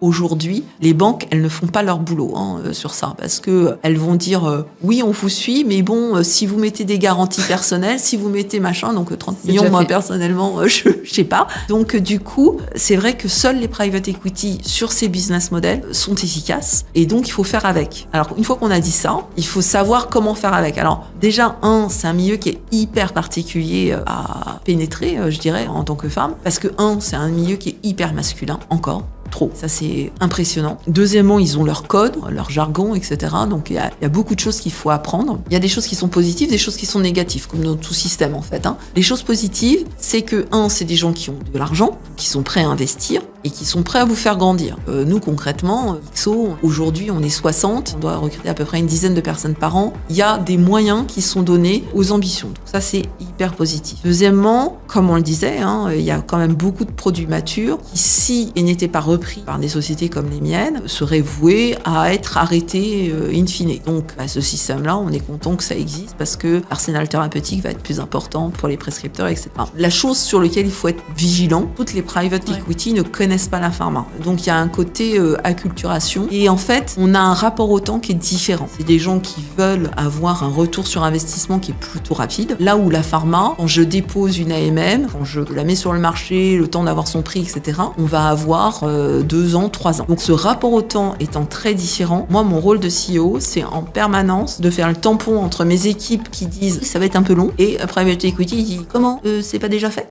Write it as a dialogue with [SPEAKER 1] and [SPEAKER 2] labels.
[SPEAKER 1] Aujourd'hui, les banques, elles ne font pas leur boulot sur ça, parce que elles vont dire oui, on vous suit, mais bon, si vous mettez des garanties personnelles, si vous mettez machin, donc 30 millions, moi personnellement, je sais pas. Donc du coup, c'est vrai que seuls les private equity sur ces business models sont efficaces, et donc il faut faire avec. Alors une fois qu'on a dit ça, il faut savoir comment faire avec. Alors déjà, c'est un milieu qui est hyper particulier à pénétrer, je dirais, en tant que femme, parce que c'est un milieu qui est hyper masculin, encore. Trop. Ça, c'est impressionnant. Deuxièmement, ils ont leur code, leur jargon, etc. Donc, il y a beaucoup de choses qu'il faut apprendre. Il y a des choses qui sont positives, des choses qui sont négatives, comme dans tout système, en fait. Les choses positives, c'est que, c'est des gens qui ont de l'argent, qui sont prêts à investir et qui sont prêts à vous faire grandir. Nous, concrètement, XO, aujourd'hui, on est 60. On doit recruter à peu près une dizaine de personnes par an. Il y a des moyens qui sont donnés aux ambitions. Donc, ça, c'est hyper positif. Deuxièmement, comme on le disait, il y a quand même beaucoup de produits matures qui, si ils n'étaient pas repris par des sociétés comme les miennes, seraient voués à être arrêtés in fine. Donc, ce système-là, on est content que ça existe parce que l'arsenal thérapeutique va être plus important pour les prescripteurs, etc. La chose sur laquelle il faut être vigilant, toutes les private equity ne connaissent pas la pharma. Donc, il y a un côté acculturation. Et en fait, on a un rapport au temps qui est différent. C'est des gens qui veulent avoir un retour sur investissement qui est plutôt rapide. Là où la pharma, quand je dépose une AMM, quand je la mets sur le marché, le temps d'avoir son prix, etc., on va avoir 2 ans, 3 ans. Donc ce rapport au temps étant très différent, moi mon rôle de CEO, c'est en permanence de faire le tampon entre mes équipes qui disent ça va être un peu long et private equity dit comment c'est pas déjà fait.